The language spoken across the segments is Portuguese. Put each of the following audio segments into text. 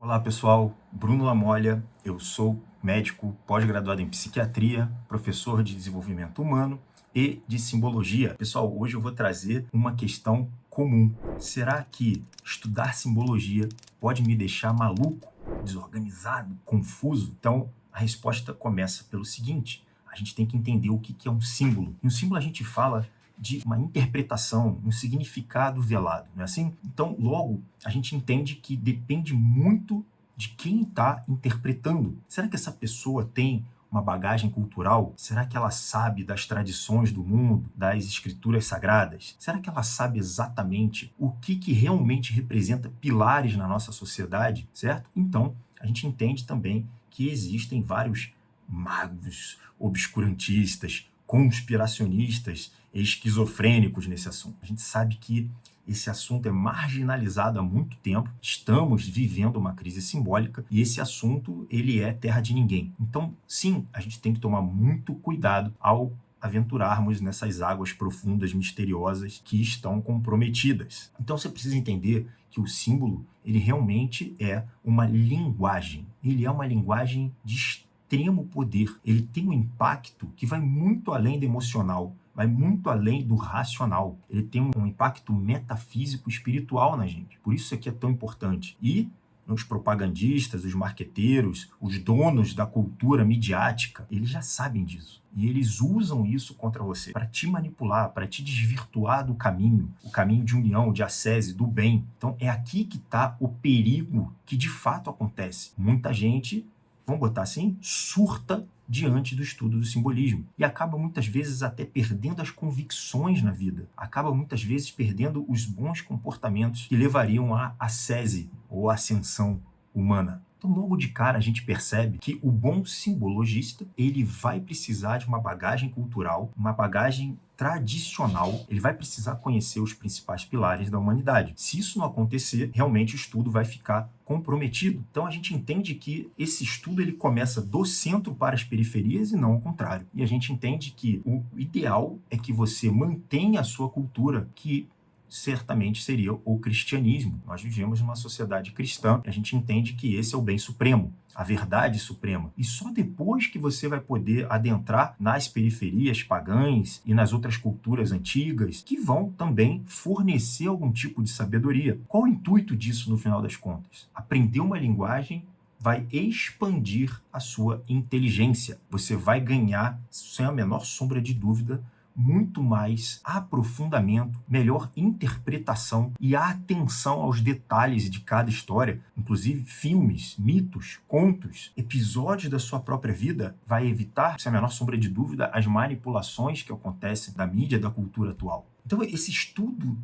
Olá pessoal, Bruno Lamolha, eu sou médico pós-graduado em psiquiatria, professor de desenvolvimento humano e de simbologia. Pessoal, hoje eu vou trazer uma questão comum. Será que estudar simbologia pode me deixar maluco, desorganizado, confuso? Então, a resposta começa pelo seguinte: a gente tem que entender o que é um símbolo. E um símbolo a gente fala de uma interpretação, um significado velado, não é assim? Então, logo, a gente entende que depende muito de quem está interpretando. Será que essa pessoa tem uma bagagem cultural? Será que ela sabe das tradições do mundo, das escrituras sagradas? Será que ela sabe exatamente o que realmente representa pilares na nossa sociedade, certo? Então, a gente entende também que existem vários magos, obscurantistas, conspiracionistas, esquizofrênicos nesse assunto. A gente sabe que esse assunto é marginalizado há muito tempo, estamos vivendo uma crise simbólica e esse assunto ele é terra de ninguém. Então, sim, a gente tem que tomar muito cuidado ao aventurarmos nessas águas profundas, misteriosas que estão comprometidas. Então, você precisa entender que o símbolo, ele realmente é uma linguagem. Ele é uma linguagem de extremo poder. Ele tem um impacto que vai muito além do emocional, vai muito além do racional. Ele tem um impacto metafísico espiritual na gente. Por isso aqui é tão importante. E os propagandistas, os marqueteiros, os donos da cultura midiática, eles já sabem disso. E eles usam isso contra você para te manipular, para te desvirtuar do caminho, o caminho de união, de ascese, do bem. Então é aqui que está o perigo que de fato acontece. Muita gente, vamos botar assim, surta diante do estudo do simbolismo e acaba muitas vezes até perdendo as convicções na vida, acaba muitas vezes perdendo os bons comportamentos que levariam à ascese ou ascensão humana. Então, logo de cara, a gente percebe que o bom simbologista, ele vai precisar de uma bagagem cultural, uma bagagem tradicional, ele vai precisar conhecer os principais pilares da humanidade. Se isso não acontecer, realmente o estudo vai ficar comprometido. Então a gente entende que esse estudo ele começa do centro para as periferias e não ao contrário. E a gente entende que o ideal é que você mantenha a sua cultura, que certamente seria o cristianismo. Nós vivemos numa sociedade cristã e a gente entende que esse é o bem supremo, a verdade suprema. E só depois que você vai poder adentrar nas periferias pagãs e nas outras culturas antigas que vão também fornecer algum tipo de sabedoria. Qual o intuito disso no final das contas? Aprender uma linguagem vai expandir a sua inteligência. Você vai ganhar, sem a menor sombra de dúvida, muito mais aprofundamento, melhor interpretação e atenção aos detalhes de cada história, inclusive filmes, mitos, contos, episódios da sua própria vida, vai evitar, sem a menor sombra de dúvida, as manipulações que acontecem da mídia, da cultura atual. Então, esse estudo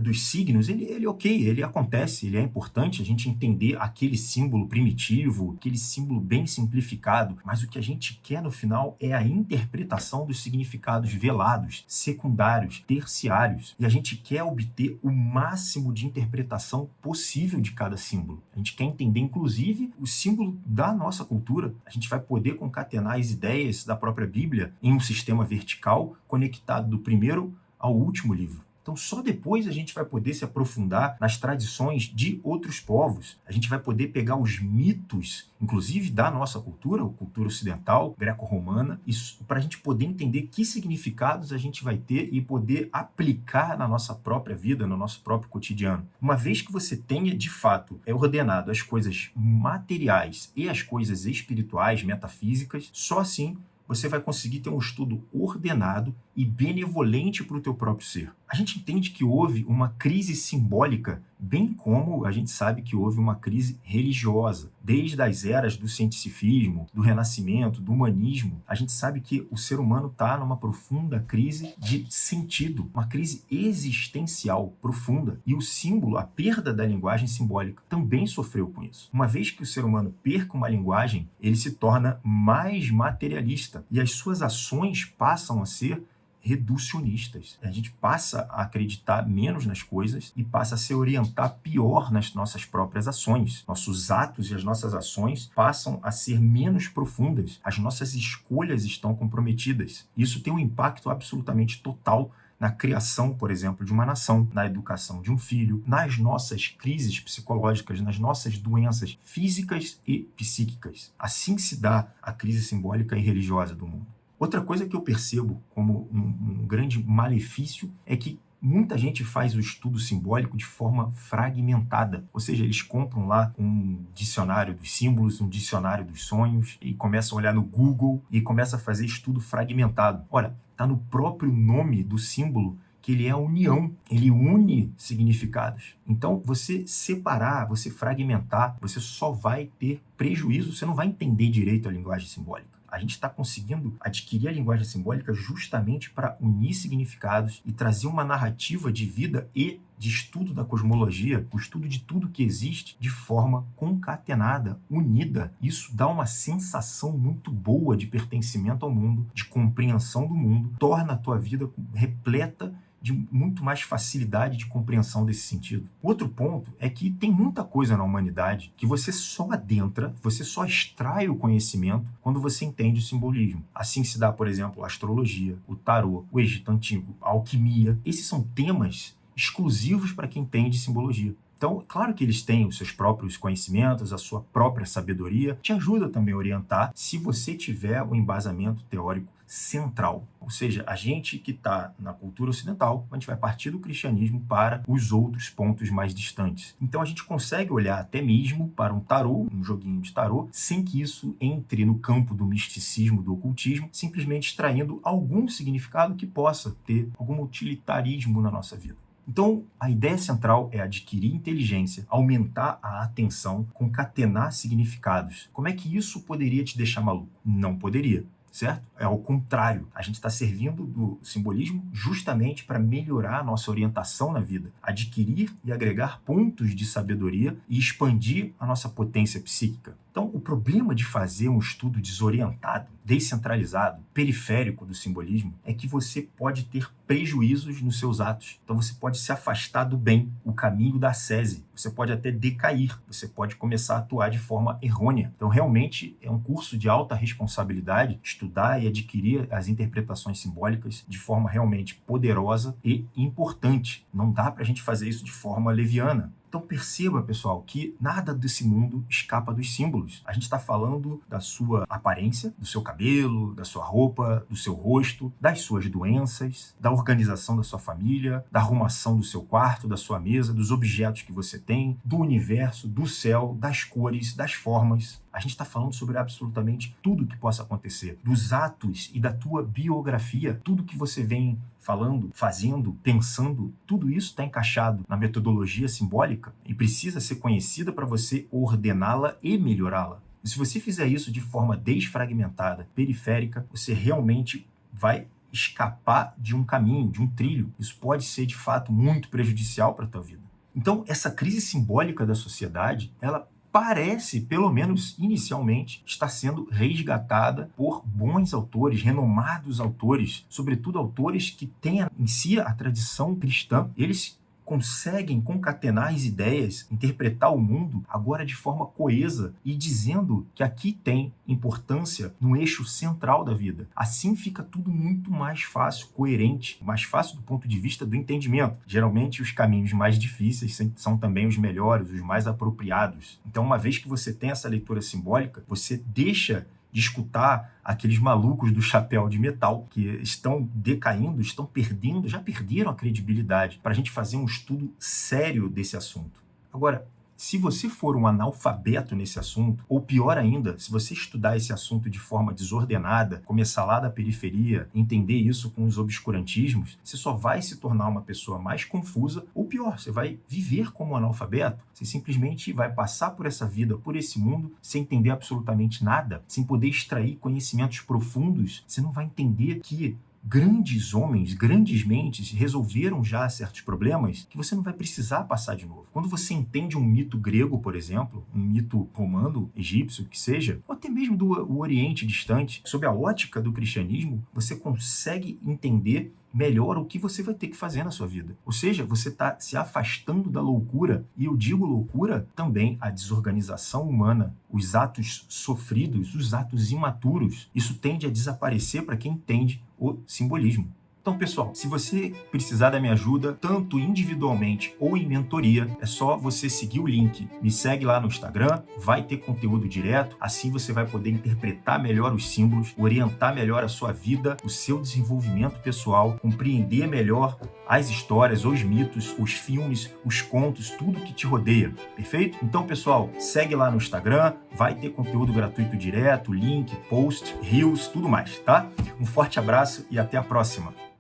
dos signos, ele ok, ele acontece, ele é importante a gente entender aquele símbolo primitivo, aquele símbolo bem simplificado, mas o que a gente quer no final é a interpretação dos significados velados, secundários, terciários, e a gente quer obter o máximo de interpretação possível de cada símbolo. A gente quer entender, inclusive, o símbolo da nossa cultura. A gente vai poder concatenar as ideias da própria Bíblia em um sistema vertical conectado do primeiro ao último livro. Então, só depois a gente vai poder se aprofundar nas tradições de outros povos. A gente vai poder pegar os mitos, inclusive da nossa cultura, a cultura ocidental, greco-romana, para a gente poder entender que significados a gente vai ter e poder aplicar na nossa própria vida, no nosso próprio cotidiano. Uma vez que você tenha, de fato, ordenado as coisas materiais e as coisas espirituais, metafísicas, só assim você vai conseguir ter um estudo ordenado e benevolente para o teu próprio ser. A gente entende que houve uma crise simbólica, bem como a gente sabe que houve uma crise religiosa. Desde as eras do cientificismo, do renascimento, do humanismo, a gente sabe que o ser humano está numa profunda crise de sentido, uma crise existencial profunda. E o símbolo, a perda da linguagem simbólica, também sofreu com isso. Uma vez que o ser humano perca uma linguagem, ele se torna mais materialista e as suas ações passam a ser reducionistas. A gente passa a acreditar menos nas coisas e passa a se orientar pior nas nossas próprias ações. Nossos atos e as nossas ações passam a ser menos profundas. As nossas escolhas estão comprometidas. Isso tem um impacto absolutamente total na criação, por exemplo, de uma nação, na educação de um filho, nas nossas crises psicológicas, nas nossas doenças físicas e psíquicas. Assim se dá a crise simbólica e religiosa do mundo. Outra coisa que eu percebo como um grande malefício é que muita gente faz o estudo simbólico de forma fragmentada, ou seja, eles compram lá um dicionário dos símbolos, um dicionário dos sonhos e começam a olhar no Google e começam a fazer estudo fragmentado. Olha, está no próprio nome do símbolo que ele é a união, ele une significados. Então, você separar, você fragmentar, você só vai ter prejuízo, você não vai entender direito a linguagem simbólica. A gente está conseguindo adquirir a linguagem simbólica justamente para unir significados e trazer uma narrativa de vida e de estudo da cosmologia, o estudo de tudo que existe de forma concatenada, unida. Isso dá uma sensação muito boa de pertencimento ao mundo, de compreensão do mundo, torna a tua vida repleta de muito mais facilidade de compreensão desse sentido. Outro ponto é que tem muita coisa na humanidade que você só adentra, você só extrai o conhecimento quando você entende o simbolismo. Assim se dá, por exemplo, a astrologia, o tarô, o Egito Antigo, a alquimia. Esses são temas exclusivos para quem entende simbologia. Então, claro que eles têm os seus próprios conhecimentos, a sua própria sabedoria, te ajuda também a orientar se você tiver o embasamento teórico central. Ou seja, a gente que está na cultura ocidental, a gente vai partir do cristianismo para os outros pontos mais distantes. Então a gente consegue olhar até mesmo para um tarô, um joguinho de tarô, sem que isso entre no campo do misticismo, do ocultismo, simplesmente extraindo algum significado que possa ter algum utilitarismo na nossa vida. Então, a ideia central é adquirir inteligência, aumentar a atenção, concatenar significados. Como é que isso poderia te deixar maluco? Não poderia, certo? É ao contrário. A gente está servindo do simbolismo justamente para melhorar a nossa orientação na vida, adquirir e agregar pontos de sabedoria e expandir a nossa potência psíquica. Então, o problema de fazer um estudo desorientado, descentralizado, periférico do simbolismo é que você pode ter prejuízos nos seus atos. Então, você pode se afastar do bem, o caminho da ascese. Você pode até decair, você pode começar a atuar de forma errônea. Então, realmente, é um curso de alta responsabilidade estudar e adquirir as interpretações simbólicas de forma realmente poderosa e importante. Não dá para a gente fazer isso de forma leviana. Então perceba, pessoal, que nada desse mundo escapa dos símbolos. A gente está falando da sua aparência, do seu cabelo, da sua roupa, do seu rosto, das suas doenças, da organização da sua família, da arrumação do seu quarto, da sua mesa, dos objetos que você tem, do universo, do céu, das cores, das formas. A gente está falando sobre absolutamente tudo que possa acontecer, dos atos e da tua biografia, tudo que você vem falando, fazendo, pensando, tudo isso está encaixado na metodologia simbólica e precisa ser conhecida para você ordená-la e melhorá-la. E se você fizer isso de forma desfragmentada, periférica, você realmente vai escapar de um caminho, de um trilho. Isso pode ser, de fato, muito prejudicial para a tua vida. Então, essa crise simbólica da sociedade, ela parece, pelo menos inicialmente, estar sendo resgatada por bons autores, renomados autores, sobretudo autores que têm em si a tradição cristã. Eles conseguem concatenar as ideias, interpretar o mundo agora de forma coesa e dizendo que aqui tem importância no eixo central da vida. Assim fica tudo muito mais fácil, coerente, mais fácil do ponto de vista do entendimento. Geralmente os caminhos mais difíceis são também os melhores, os mais apropriados. Então, uma vez que você tem essa leitura simbólica, você deixa de escutar aqueles malucos do chapéu de metal que estão decaindo, estão perdendo, já perderam a credibilidade para a gente fazer um estudo sério desse assunto. Agora, se você for um analfabeto nesse assunto, ou pior ainda, se você estudar esse assunto de forma desordenada, começar lá da periferia, entender isso com os obscurantismos, você só vai se tornar uma pessoa mais confusa, ou pior, você vai viver como um analfabeto. Você simplesmente vai passar por essa vida, por esse mundo, sem entender absolutamente nada, sem poder extrair conhecimentos profundos. Você não vai entender que grandes homens, grandes mentes resolveram já certos problemas que você não vai precisar passar de novo. Quando você entende um mito grego, por exemplo, um mito romano, egípcio, que seja, ou até mesmo do Oriente distante, sob a ótica do cristianismo, você consegue entender melhor o que você vai ter que fazer na sua vida. Ou seja, você está se afastando da loucura, e eu digo loucura também a desorganização humana, os atos sofridos, os atos imaturos. Isso tende a desaparecer para quem entende o simbolismo. Então, pessoal, se você precisar da minha ajuda, tanto individualmente ou em mentoria, é só você seguir o link. Me segue lá no Instagram, vai ter conteúdo direto, assim você vai poder interpretar melhor os símbolos, orientar melhor a sua vida, o seu desenvolvimento pessoal, compreender melhor as histórias, os mitos, os filmes, os contos, tudo que te rodeia, perfeito? Então, pessoal, segue lá no Instagram, vai ter conteúdo gratuito direto, link, post, reels, tudo mais, tá? Um forte abraço e até a próxima!